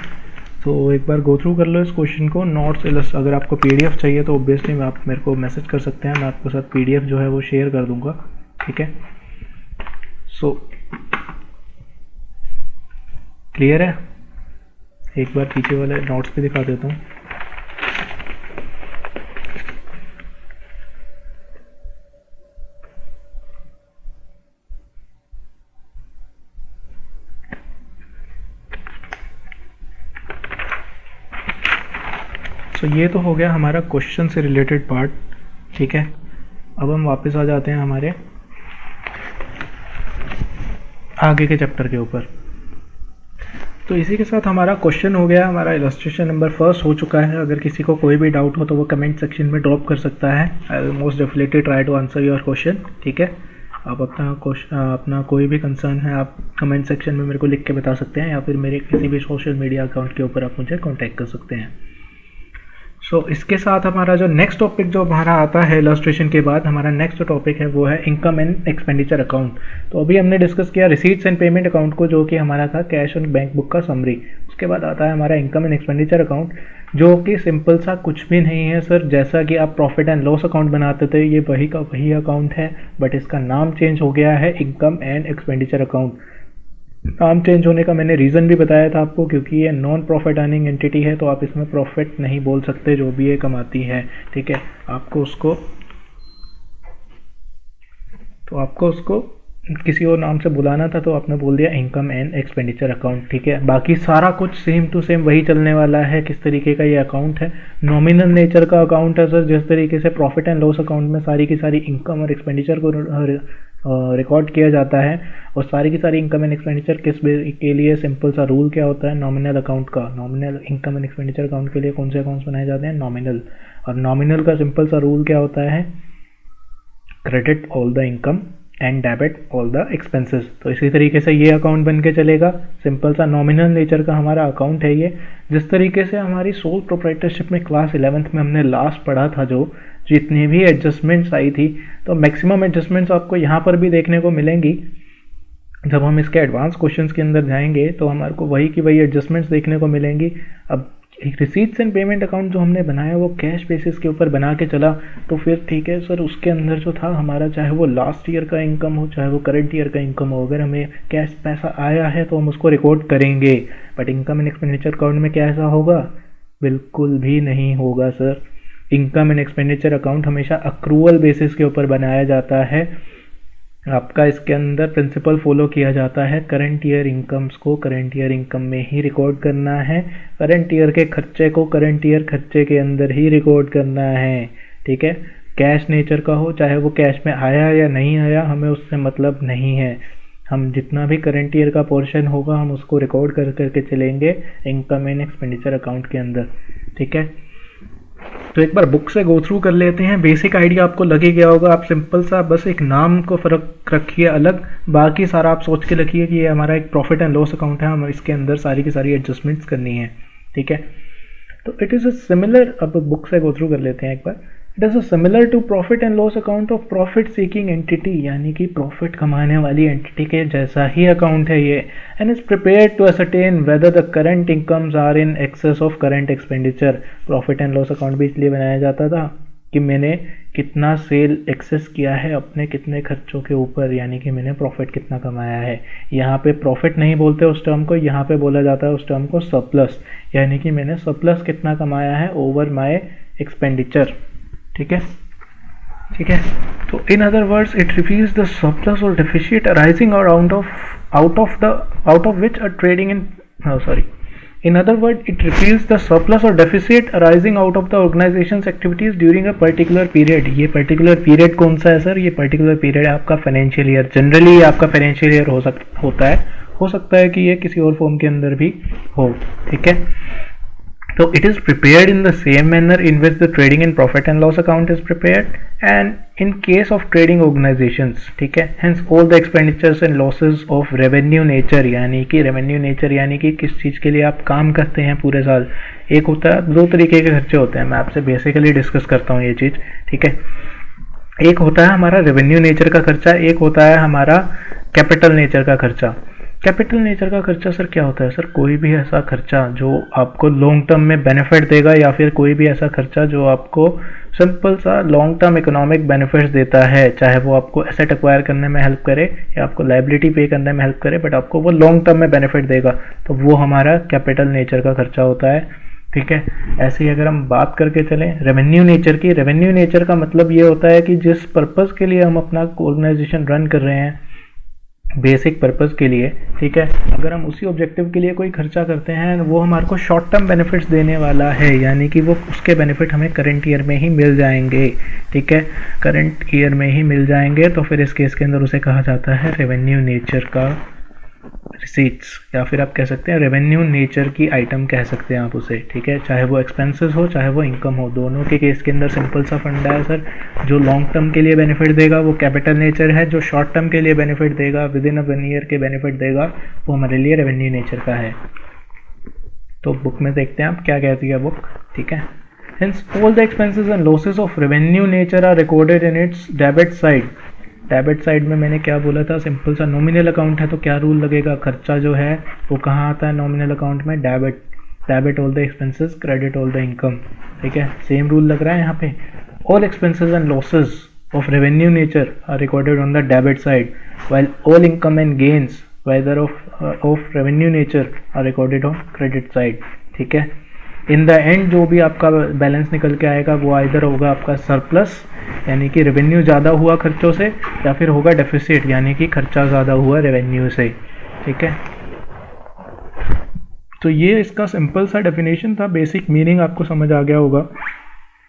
तो एक बार गो थ्रू कर लो इस क्वेश्चन को, नोट्स अगर आपको पीडीएफ चाहिए तो ऑब्वियसली आप मेरे को मैसेज कर सकते हैं, मैं आपके साथ पीडीएफ जो है वो शेयर कर दूंगा, ठीक है। सो क्लियर है, एक बार पीछे वाले नोट्स भी दिखा देता हूँ। तो ये तो हो गया हमारा क्वेश्चन से रिलेटेड पार्ट, ठीक है। अब हम वापस आ जाते हैं हमारे आगे के चैप्टर के ऊपर। तो इसी के साथ हमारा क्वेश्चन हो गया, हमारा इलस्ट्रेशन नंबर फर्स्ट हो चुका है। अगर किसी को कोई भी डाउट हो तो वो कमेंट सेक्शन में ड्रॉप कर सकता है। I will most definitely try to answer your question, ठीक है। आप अपना कोई भी कंसर्न है आप कमेंट सेक्शन में मेरे को लिख के बता सकते हैं, या फिर मेरे किसी भी सोशल मीडिया अकाउंट के ऊपर आप मुझे कॉन्टैक्ट कर सकते हैं। सो इसके साथ हमारा जो नेक्स्ट टॉपिक जो हमारा आता है इलस्ट्रेशन के बाद, हमारा नेक्स्ट जो टॉपिक है वो है इनकम एंड एक्सपेंडिचर अकाउंट। तो अभी हमने डिस्कस किया रिसीट्स एंड पेमेंट अकाउंट को, जो कि हमारा था कैश और बैंक बुक का समरी। उसके बाद आता है हमारा इनकम एंड एक्सपेंडिचर अकाउंट, जो कि सिंपल सा कुछ भी नहीं है सर। जैसा कि आप प्रॉफिट एंड लॉस अकाउंट बनाते थे, ये वही का वही अकाउंट है, बट इसका नाम चेंज हो गया है इनकम एंड एक्सपेंडिचर अकाउंट। नाम चेंज होने का मैंने रीज़न भी बताया था आपको, क्योंकि ये नॉन प्रॉफिट अर्निंग एंटिटी है, तो आप इसमें प्रॉफिट नहीं बोल सकते, जो भी ये कमाती है, ठीक है। आपको उसको किसी और नाम से बुलाना था, तो आपने बोल दिया इनकम एंड एक्सपेंडिचर अकाउंट, ठीक है। बाकी सारा कुछ सेम टू सेम वही चलने वाला है। किस तरीके का ये अकाउंट है, नॉमिनल नेचर का अकाउंट है सर। जिस तरीके से प्रॉफिट एंड लॉस अकाउंट में सारी की सारी इनकम और एक्सपेंडिचर को रिकॉर्ड किया जाता है, और सारी की सारी इनकम एंड एक्सपेंडिचर के लिए सिंपल सा रूल क्या होता है नॉमिनल अकाउंट का। Nominal income and expenditure account के लिए कौन से अकाउंट्स बनाए जाते हैं, नॉमिनल। और नॉमिनल का सिंपल सा रूल क्या होता है, credit all the income and debit all the expenses. तो इसी तरीके से ये अकाउंट बन के चलेगा। सिंपल सा नॉमिनल नेचर का हमारा अकाउंट है ये। जिस तरीके से हमारी सोल प्रोप्राइटरशिप में क्लास 11th में हमने लास्ट पढ़ा था, जो जितनी भी एडजस्टमेंट्स आई थी, तो मैक्सिमम एडजस्टमेंट्स आपको यहाँ पर भी देखने को मिलेंगी। जब हम इसके एडवांस क्वेश्चंस के अंदर जाएंगे तो हमारे को वही की वही एडजस्टमेंट्स देखने को मिलेंगी। अब एक रिसीट्स एंड पेमेंट अकाउंट जो हमने बनाया वो कैश बेसिस के ऊपर बना के चला, तो फिर ठीक है सर, उसके अंदर जो था हमारा, चाहे वो लास्ट ईयर का इनकम हो चाहे वो करंट ईयर का इनकम हो, अगर हमें कैश पैसा आया है तो हम उसको रिकॉर्ड करेंगे। But income and expenditure account में क्या ऐसा होगा, बिल्कुल भी नहीं होगा sir. Income and expenditure account हमेशा अक्रूवल बेसिस के ऊपर बनाया जाता है। आपका इसके अंदर प्रिंसिपल फॉलो किया जाता है, करंट ईयर इनकम्स को करंट ईयर इनकम में ही रिकॉर्ड करना है, करंट ईयर के खर्चे को करंट ईयर खर्चे के अंदर ही रिकॉर्ड करना है। ठीक है, कैश नेचर का हो चाहे वो कैश में आया या नहीं आया, हमें उससे मतलब नहीं है। हम जितना भी करंट ईयर का पोर्शन होगा हम उसको रिकॉर्ड कर करके चलेंगे इनकम एंड एक्सपेंडिचर अकाउंट के अंदर। ठीक है, तो एक बार बुक से गो थ्रू कर लेते हैं। बेसिक आइडिया आपको लग ही गया होगा। आप सिंपल सा बस एक नाम को फर्क रखिए अलग, बाकी सारा आप सोच के रखिए कि ये हमारा एक प्रॉफिट एंड लॉस अकाउंट है, हम इसके अंदर सारी की सारी एडजस्टमेंट्स करनी है। ठीक है, तो इट इज़ अ सिमिलर, अब बुक से गो थ्रू कर लेते हैं एक बार। It is a similar to profit and loss account of profit seeking entity, यानी कि प्रॉफिट कमाने वाली एंटिटी के जैसा ही अकाउंट है ये। And is prepared to ascertain whether the current incomes are in excess of current expenditure. Profit and loss account भी इसलिए बनाया जाता था कि मैंने कितना सेल एक्सेस किया है अपने कितने खर्चों के ऊपर, यानी कि मैंने प्रॉफिट कितना कमाया है। यहाँ पे प्रॉफिट नहीं बोलते उस टर्म को, यहाँ पे बोला जाता है उस टर्म को सरप्लस, यानी कि मैंने सरप्लस कितना कमाया है ओवर माय एक्सपेंडिचर। ठीक है, ठीक है, तो in other words it reveals the surplus और डेफिसिट अराइजिंग और out of which a trading in in other words it reveals the surplus or deficit arising out of the organization's activities during a particular period। ये particular period कौन सा है sir? ये particular period है आपका financial year. Generally आपका financial year होता है, हो सकता है कि ये किसी और फॉर्म के अंदर भी हो। ठीक है, so it is prepared in the same manner in which the trading and profit and loss account is prepared and in case of trading organizations। ठीक है, hence all the expenditures and losses of revenue nature, यानी कि revenue nature यानी कि किस चीज़ के लिए आप काम करते हैं पूरे साल। एक होता है, दो तरीके के खर्चे होते हैं, मैं आपसे बेसिकली डिस्कस करता हूँ ये चीज़। ठीक है, एक होता है हमारा रेवेन्यू नेचर का खर्चा, एक होता है हमारा कैपिटल नेचर का खर्चा। कैपिटल नेचर का खर्चा सर क्या होता है? सर कोई भी ऐसा खर्चा जो आपको लॉन्ग टर्म में बेनिफिट देगा, या फिर कोई भी ऐसा खर्चा जो आपको सिंपल सा लॉन्ग टर्म इकोनॉमिक बेनिफिट्स देता है, चाहे वो आपको एसेट एक्वायर करने में हेल्प करे या आपको लाइबिलिटी पे करने में हेल्प करे, बट आपको वो लॉन्ग टर्म में बेनिफिट देगा, तो वो हमारा कैपिटल नेचर का खर्चा होता है। ठीक है, ऐसे ही अगर हम बात करके चलें रेवेन्यू नेचर की, रेवेन्यू नेचर का मतलब ये होता है कि जिस पर्पज़ के लिए हम अपना ऑर्गेनाइजेशन रन कर रहे हैं, बेसिक पर्पज़ के लिए, ठीक है, अगर हम उसी ऑब्जेक्टिव के लिए कोई खर्चा करते हैं वो हमारे को शॉर्ट टर्म बेनिफिट्स देने वाला है, यानी कि वो उसके बेनिफिट हमें करंट ईयर में ही मिल जाएंगे। ठीक है, करंट ईयर में ही मिल जाएंगे, तो फिर इस केस के अंदर उसे कहा जाता है रेवेन्यू नेचर का रिसीट्स, या फिर आप कह सकते हैं रेवेन्यू नेचर की आइटम कह सकते हैं आप उसे। ठीक है, चाहे वो एक्सपेंसेस हो चाहे वो इनकम हो, दोनों के केस के अंदर सिंपल सा फंडा है सर। जो लॉन्ग टर्म के लिए बेनिफिट देगा वो कैपिटल नेचर है, जो शॉर्ट टर्म के लिए बेनिफिट देगा, विद इन अ 1 ईयर के बेनिफिट देगा, वो हमारे लिए रेवेन्यू नेचर का है। तो बुक में देखते हैं आप क्या कहती है बुक। ठीक है, hence all the expenses and losses of revenue nature are recorded in its debit side। Debit side में मैंने क्या बोला था, सिंपल सा नॉमिनल अकाउंट है तो क्या रूल लगेगा, खर्चा जो है वो कहाँ आता है नॉमिनल अकाउंट में, debit all the expenses credit all the income. ठीक है, सेम रूल लग रहा है यहाँ पे। All expenses and losses of revenue nature are recorded on the debit side, while all income and gains whether of revenue nature are recorded on credit side। ठीक है, in the end जो भी आपका बैलेंस निकल के आएगा वो either होगा आपका सरप्लस, यानी कि रेवेन्यू ज़्यादा हुआ खर्चों से, या फिर होगा डेफिसिट, यानी कि खर्चा ज़्यादा हुआ रेवेन्यू से। ठीक है, तो ये इसका सिंपल सा डेफिनेशन था, बेसिक मीनिंग आपको समझ आ गया होगा,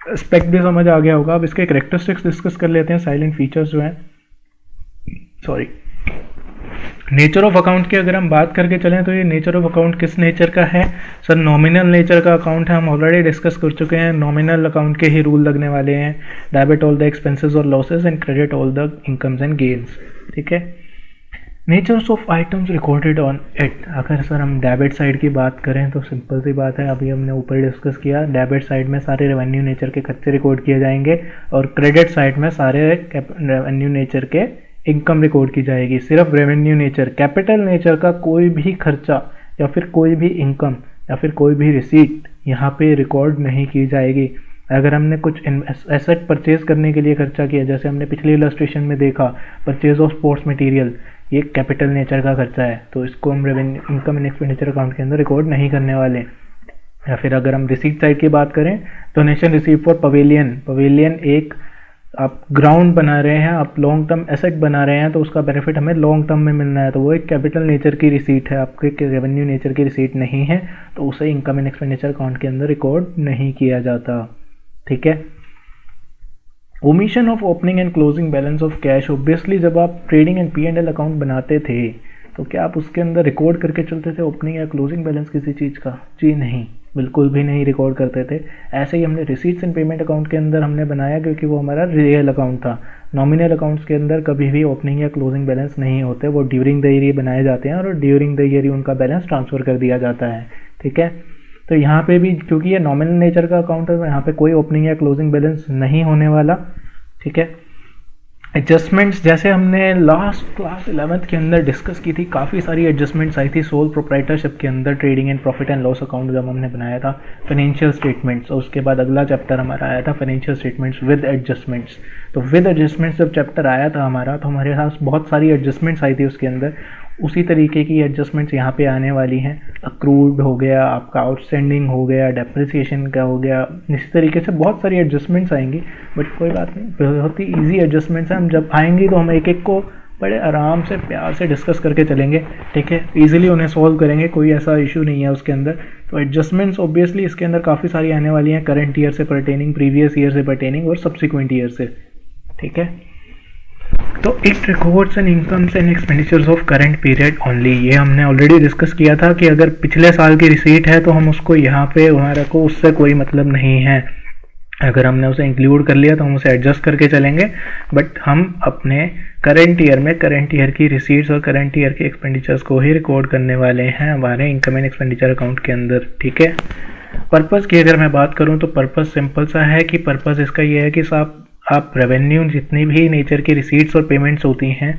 एस्पेक्ट भी समझ आ गया होगा। अब इसके कैरेक्टरिस्टिक्स डिस्कस कर लेते हैं, साइलेंट फीचर्स जो हैं। सॉरी, नेचर ऑफ अकाउंट की अगर हम बात करके चलें तो ये नेचर ऑफ अकाउंट किस नेचर का है सर? नॉमिनल नेचर का अकाउंट है, हम ऑलरेडी डिस्कस कर चुके हैं। नॉमिनल अकाउंट के ही रूल लगने वाले हैं, डेबिट ऑल द एक्सपेंसेस और losses and credit all the incomes and gains. ठीक है, natures of items recorded on it. अगर सर हम डेबिट साइड की बात करें तो सिंपल सी बात है, अभी हमने ऊपर डिस्कस किया, डेबिट साइड में सारे रेवेन्यू नेचर के खर्चे रिकॉर्ड किए जाएंगे और क्रेडिट साइड में सारे रेवेन्यू नेचर के इनकम रिकॉर्ड की जाएगी। सिर्फ रेवेन्यू नेचर, कैपिटल नेचर का कोई भी खर्चा या फिर कोई भी इनकम या फिर कोई भी रिसीट यहाँ पे रिकॉर्ड नहीं की जाएगी। अगर हमने कुछ एसेट परचेज करने के लिए खर्चा किया, जैसे हमने पिछले इलस्ट्रेशन में देखा परचेज ऑफ स्पोर्ट्स मटेरियल, ये कैपिटल नेचर का खर्चा है, तो इसको हम revenue income and expenditure account के अंदर रिकॉर्ड नहीं करने वाले। या फिर अगर हम रिसीट साइड की बात करें, donation receive for pavilion, pavilion एक आप ग्राउंड बना रहे हैं, आप लॉन्ग टर्म एसेट बना रहे हैं, तो उसका बेनिफिट हमें लॉन्ग टर्म में मिलना है, तो वो एक कैपिटल नेचर की रिसीट है, आपके रेवेन्यू नेचर की रिसीट नहीं है, तो उसे इनकम एंड एक्सपेंडिचर अकाउंट के अंदर रिकॉर्ड नहीं किया जाता। ठीक है। Omission of opening and closing balance of cash, obviously जब आप ट्रेडिंग एंड P&L अकाउंट बनाते थे तो क्या आप उसके अंदर रिकॉर्ड करके चलते थे ओपनिंग या क्लोजिंग बैलेंस किसी चीज़ का? जी नहीं, बिल्कुल भी नहीं रिकॉर्ड करते थे। ऐसे ही हमने रिसीट्स एंड पेमेंट अकाउंट के अंदर हमने बनाया क्योंकि वो हमारा रियल अकाउंट था। नॉमिनल अकाउंट्स के अंदर कभी भी ओपनिंग या क्लोजिंग बैलेंस नहीं होते, वो ड्यूरिंग द ईयर ही बनाए जाते हैं और ड्यूरिंग द ईयर ही उनका बैलेंस ट्रांसफर कर दिया जाता है। ठीक है। तो यहाँ पे भी क्योंकि ये नॉमिनल नेचर का अकाउंट है तो यहाँ पे कोई ओपनिंग या क्लोजिंग बैलेंस नहीं होने वाला। ठीक है। एडजस्टमेंट्स, जैसे हमने लास्ट क्लास 11th के अंदर डिस्कस की थी, काफ़ी सारी एडजस्टमेंट्स आई थी सोल प्रोप्राइटरशिप के अंदर trading and profit and loss account जब हमने बनाया था, फाइनेंशियल स्टेटमेंट्स, और उसके बाद अगला चैप्टर हमारा आया था फाइनेंशियल स्टेटमेंट्स विद एडजस्टमेंट्स। तो विद एडजस्टमेंट्स जब चैप्टर आया था हमारा, तो हमारे पास बहुत सारी एडजस्टमेंट्स आई थी उसके अंदर। उसी तरीके की एडजस्टमेंट्स यहाँ पे आने वाली हैं। अक्रूड हो गया, आपका आउटस्टैंडिंग हो गया, डेप्रिसिएशन का हो गया, इसी तरीके से बहुत सारी एडजस्टमेंट्स आएंगी, बट कोई बात नहीं, बहुत ही ईजी एडजस्टमेंट्स हैं। हम जब आएंगी तो हम एक एक को बड़े आराम से प्यार से डिस्कस करके चलेंगे। ठीक है, ईजिली उन्हें सॉल्व करेंगे, कोई ऐसा इशू नहीं है उसके अंदर। तो एडजस्टमेंट्स ऑब्वियसली इसके अंदर काफ़ी सारी आने वाली हैं, करंट ईयर से परटेनिंग, प्रीवियस ईयर से परटेनिंग और सब्सिक्वेंट ईयर से। ठीक है। तो it records and incomes and expenditures of current period only, ये हमने ऑलरेडी डिस्कस किया था कि अगर पिछले साल की रिसीट है तो हम उसको यहाँ पे हमारे को उससे कोई मतलब नहीं है। अगर हमने उसे इंक्लूड कर लिया तो हम उसे एडजस्ट करके चलेंगे, बट हम अपने करंट ईयर में करंट ईयर की रिसीट्स और करंट ईयर के एक्सपेंडिचर्स को ही रिकॉर्ड करने वाले हैं हमारे इनकम एंड एक्सपेंडिचर अकाउंट के अंदर। ठीक है। पर्पज़ की अगर मैं बात करूँ तो पर्पज़ सिंपल सा है कि पर्पज़ इसका ये है कि आप रेवेन्यू, जितनी भी नेचर की रिसीट्स और पेमेंट्स होती हैं,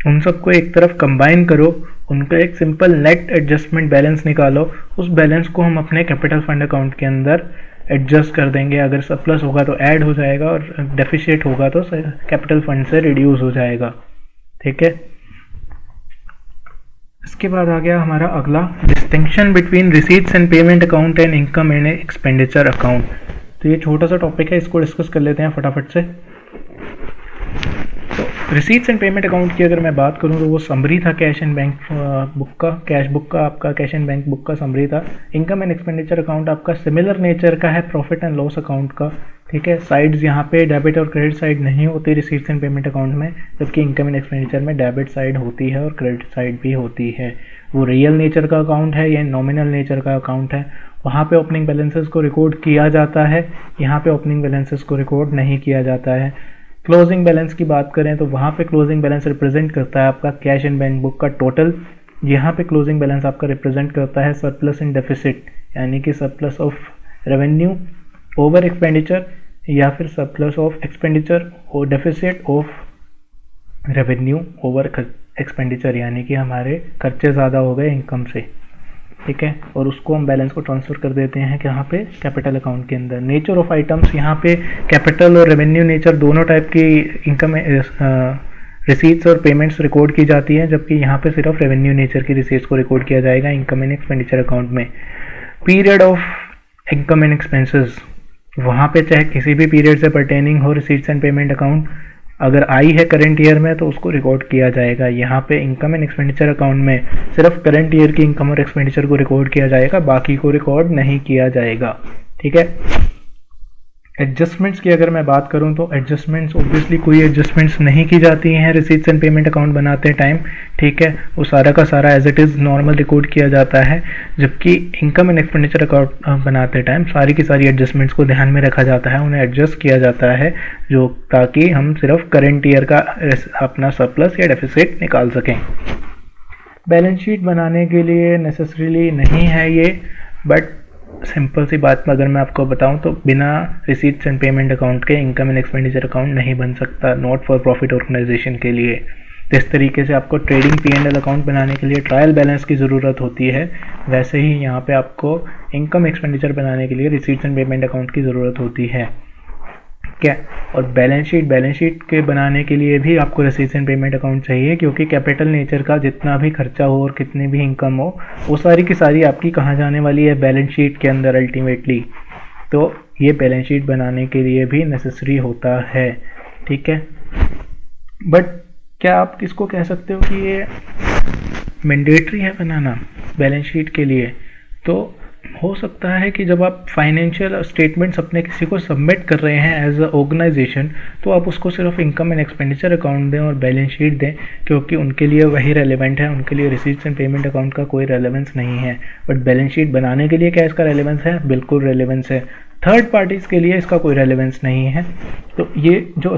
उन सबको एक तरफ कंबाइन करो, उनका एक सिंपल नेट एडजस्टमेंट बैलेंस निकालो, उस बैलेंस को हम अपने कैपिटल फंड अकाउंट के अंदर एडजस्ट कर देंगे। अगर सरप्लस होगा तो ऐड हो जाएगा और डेफिशिएट होगा तो कैपिटल फंड से रिड्यूस हो जाएगा। ठीक है। इसके बाद आ गया हमारा अगला, distinction between receipts and payment account and income and expenditure account. तो ये छोटा सा टॉपिक है, इसको डिस्कस कर लेते हैं फटाफट से। तो रिसीट्स एंड पेमेंट अकाउंट की अगर मैं बात करूं तो वो समरी था कैश एंड बैंक बुक का, कैश बुक का, आपका कैश एंड बैंक बुक का समरी था। इनकम एंड एक्सपेंडिचर अकाउंट आपका सिमिलर नेचर का है प्रॉफिट एंड लॉस अकाउंट का। ठीक है। साइड्स यहाँ पे डेबिट और क्रेडिट साइड नहीं होती रिसीट्स एंड पेमेंट अकाउंट में, जबकि इनकम एंड एक्सपेंडिचर में डेबिट साइड होती है और क्रेडिट साइड भी होती है। वो रियल नेचर का अकाउंट है या नॉमिनल नेचर का अकाउंट है, वहाँ पे ओपनिंग बैलेंसेस को रिकॉर्ड किया जाता है, यहाँ पे ओपनिंग बैलेंसेस को रिकॉर्ड नहीं किया जाता है। क्लोजिंग बैलेंस की बात करें तो वहाँ पे क्लोजिंग बैलेंस रिप्रेजेंट करता है आपका कैश एंड बैंक बुक का टोटल, यहाँ पे क्लोजिंग बैलेंस आपका रिप्रेजेंट करता है सरप्लस एंड डेफिसिट, यानी कि surplus of revenue over expenditure या फिर सरप्लस ऑफ एक्सपेंडिचर और deficit of revenue over expenditure, यानी कि हमारे खर्चे ज़्यादा हो गए इनकम से। ठीक है। और उसको हम बैलेंस को ट्रांसफ़र कर देते हैं कि यहाँ पे कैपिटल अकाउंट के अंदर। नेचर ऑफ आइटम्स, यहाँ पे कैपिटल और रेवेन्यू नेचर दोनों टाइप की इनकम रिसीट्स और पेमेंट्स रिकॉर्ड की जाती हैं, जबकि यहाँ पे सिर्फ रेवेन्यू नेचर की रिसीट्स को रिकॉर्ड किया जाएगा इनकम एंड एक्सपेंडिचर अकाउंट में। Period of income and expenses, वहाँ पे चाहे किसी भी पीरियड से परटेनिंग हो रिसीट्स एंड पेमेंट अकाउंट, अगर आई है करंट ईयर में तो उसको रिकॉर्ड किया जाएगा। यहाँ पे इनकम एंड एक्सपेंडिचर अकाउंट में सिर्फ करंट ईयर की इनकम और एक्सपेंडिचर को रिकॉर्ड किया जाएगा, बाकी को रिकॉर्ड नहीं किया जाएगा। ठीक है। एडजस्टमेंट्स की अगर मैं बात करूं तो एडजस्टमेंट्स ऑब्वियसली कोई एडजस्टमेंट्स नहीं की जाती हैं रिसीट्स एंड पेमेंट अकाउंट बनाते टाइम। ठीक है। वो सारा का सारा as it is normal record किया जाता है, जबकि इनकम एंड एक्सपेंडिचर अकाउंट बनाते टाइम सारी की सारी एडजस्टमेंट्स को ध्यान में रखा जाता है, उन्हें एडजस्ट किया जाता है, जो ताकि हम सिर्फ करंट ईयर का अपना सरप्लस या डेफिसिट निकाल सकें। बैलेंस शीट बनाने के लिए नेसेसरीली नहीं है ये, बट सिंपल सी बात में अगर मैं आपको बताऊं तो बिना रिसीट्स एंड पेमेंट अकाउंट के इनकम एंड एक्सपेंडिचर अकाउंट नहीं बन सकता, नॉट फॉर प्रॉफिट ऑर्गेनाइजेशन के लिए। तो इस तरीके से आपको ट्रेडिंग P&L अकाउंट बनाने के लिए ट्रायल बैलेंस की ज़रूरत होती है, वैसे ही यहाँ पे आपको इनकम एक्सपेंडिचर बनाने के लिए रिसीट्स एंड पेमेंट अकाउंट की ज़रूरत होती है। ठीक है। और बैलेंस शीट के बनाने के लिए भी आपको रिसीट्स एंड पेमेंट अकाउंट चाहिए, क्योंकि कैपिटल नेचर का जितना भी खर्चा हो और कितनी भी इनकम हो वो सारी की सारी आपकी कहाँ जाने वाली है, बैलेंस शीट के अंदर अल्टीमेटली। तो ये बैलेंस शीट बनाने के लिए भी नेसेसरी होता है, ठीक है। बट क्या आप इसको कह सकते हो कि ये मैंडेटरी है बनाना बैलेंस शीट के लिए? तो हो सकता है कि जब आप फाइनेंशियल स्टेटमेंट्स अपने किसी को सबमिट कर रहे हैं एज अ ऑर्गेनाइजेशन, तो आप उसको सिर्फ इनकम एंड एक्सपेंडिचर अकाउंट दें और बैलेंस शीट दें, क्योंकि उनके लिए वही रेलेवेंट है, उनके लिए रिसीट्स एंड पेमेंट अकाउंट का कोई रेलेवेंस नहीं है। बट बैलेंस शीट बनाने के लिए क्या इसका रेलेवेंस है? बिल्कुल रेलेवेंस है। थर्ड पार्टीज़ के लिए इसका कोई रेलेवेंस नहीं है। तो ये जो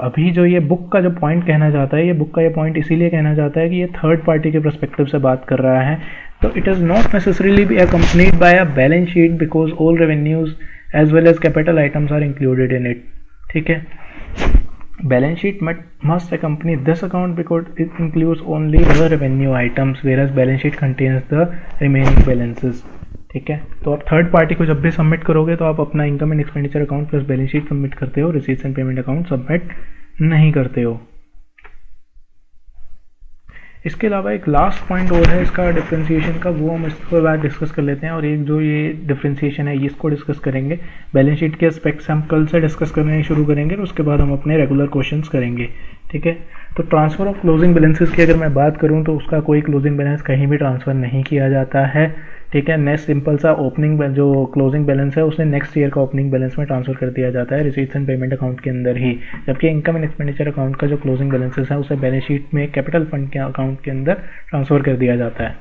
अभी जो ये बुक का जो पॉइंट कहना चाहता है, ये बुक का ये पॉइंट इसीलिए कहना चाहता है कि ये थर्ड पार्टी के पर्सपेक्टिव से बात कर रहा है। So it is not necessarily be accompanied by a balance sheet because all revenues as well as capital items are included in it. ठीक है, balance sheet must accompany this account because it includes only the revenue items whereas balance sheet contains the remaining balances. ठीक है, तो आप third party को जब भी submit करोगे तो आप अपना income and expenditure account plus balance sheet submit करते हो, receipts and payment account submit नहीं करते हो। इसके अलावा एक लास्ट पॉइंट और है इसका डिफरेंशिएशन का, वो हम इसके बाद डिस्कस कर लेते हैं। और एक जो ये डिफरेंशिएशन है इसको डिस्कस करेंगे, बैलेंस शीट के एस्पेक्ट्स हम कल से डिस्कस करने शुरू करेंगे और उसके बाद हम अपने रेगुलर क्वेश्चंस करेंगे, ठीक है। तो ट्रांसफ़र ऑफ क्लोजिंग बैलेंसेस की अगर मैं बात करूँ तो उसका कोई क्लोजिंग बैलेंस कहीं भी ट्रांसफ़र नहीं किया जाता है, ठीक है। नेक्स्ट सिंपल सा ओपनिंग जो क्लोजिंग बैलेंस है उसे नेक्स्ट ईयर का ओपनिंग बैलेंस में ट्रांसफर कर दिया जाता है रिसीट्स एंड पेमेंट अकाउंट के अंदर ही, जबकि इनकम एंड एक्सपेंडिचर अकाउंट का जो क्लोजिंग बैलेंसेस है उसे बैलेंस शीट में कैपिटल फंड के अकाउंट के अंदर ट्रांसफर कर दिया जाता है,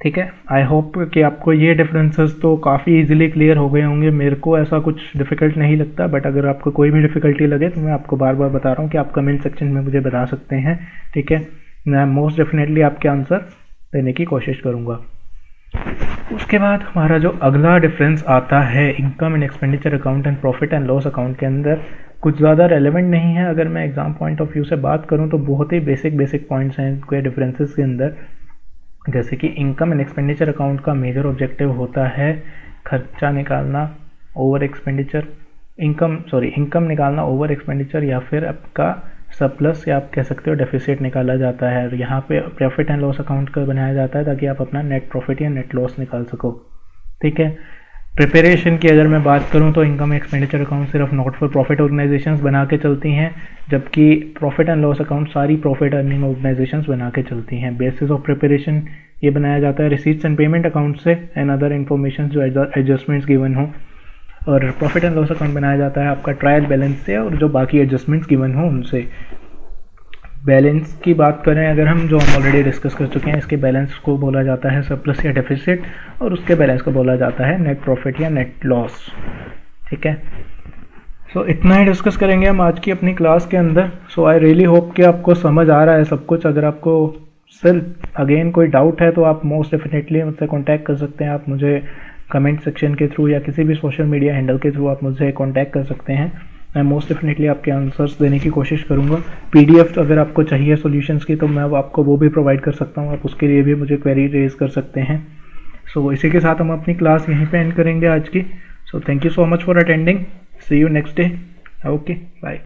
ठीक है। आई होप कि आपको ये डिफरेंसेस तो काफ़ी इजीली क्लियर हो गए होंगे। मेरे को ऐसा कुछ डिफ़िकल्ट नहीं लगता, बट अगर आपको कोई भी डिफ़िकल्टी लगे तो मैं आपको बार बार बता रहा हूँ कि आप कमेंट सेक्शन में मुझे बता सकते हैं, ठीक है। मैं मोस्ट डेफिनेटली आपके आंसर देने की कोशिश करूँगा। उसके बाद हमारा जो अगला डिफरेंस आता है income and expenditure account and profit and loss account के अंदर, कुछ ज़्यादा रेलेवेंट नहीं है। अगर मैं एग्जाम पॉइंट ऑफ व्यू से बात करूं तो बहुत ही बेसिक पॉइंट्स हैं इनके डिफरेंसेस के अंदर। जैसे कि इनकम एंड एक्सपेंडिचर अकाउंट का मेजर ऑब्जेक्टिव होता है खर्चा निकालना, ओवर एक्सपेंडिचर, इनकम निकालना, ओवर एक्सपेंडिचर या फिर आपका सरप्लस या आप कह सकते हो डेफिसिट निकाला जाता है। यहाँ पे प्रॉफिट एंड लॉस अकाउंट का बनाया जाता है ताकि आप अपना नेट प्रॉफिट या नेट लॉस निकाल सको, ठीक है। प्रिपरेशन की अगर मैं बात करूँ तो इनकम एक्सपेंडिचर अकाउंट सिर्फ नॉट फॉर प्रॉफिट ऑर्गेनाइजेशंस बना के चलती हैं, जबकि प्रॉफिट एंड लॉस अकाउंट सारी प्रॉफिट अर्निंग ऑर्गेनाइजेशंस बना के चलती हैं। बेसिस ऑफ प्रिपरेशन ये बनाया जाता है रिसीट्स एंड पेमेंट अकाउंट से एंड अदर इन्फॉर्मेशन जो एडजस्टमेंट्स गिवन हो, और प्रॉफिट एंड लॉस अकाउंट बनाया जाता है आपका ट्रायल बैलेंस से और जो बाकी एडजस्टमेंट्स गिवन हो उनसे। बैलेंस की बात करें अगर हम, जो हम ऑलरेडी डिस्कस कर चुके हैं, इसके बैलेंस को बोला जाता है सरप्लस या डेफिसिट और उसके बैलेंस को बोला जाता है नेट प्रॉफिट या नेट लॉस, ठीक है। सो इतना ही डिस्कस करेंगे हम आज की अपनी क्लास के अंदर। सो आई रियली होप कि आपको समझ आ रहा है सब कुछ। अगर आपको सिर्फ अगेन कोई डाउट है तो आप मोस्ट डेफिनेटली मुझसे कॉन्टैक्ट कर सकते हैं। आप मुझे कमेंट सेक्शन के थ्रू या किसी भी सोशल मीडिया हैंडल के थ्रू आप मुझसे कॉन्टैक्ट कर सकते हैं। मैं मोस्ट डेफिनेटली आपके आंसर्स देने की कोशिश करूंगा। पीडीएफ अगर आपको चाहिए सॉल्यूशंस की तो मैं आपको वो भी प्रोवाइड कर सकता हूँ, आप उसके लिए भी मुझे क्वेरी रेज कर सकते हैं। सो इसी के साथ हम अपनी क्लास यहीं पे एंड करेंगे आज की। So thank you so much for attending, see you next day, okay bye.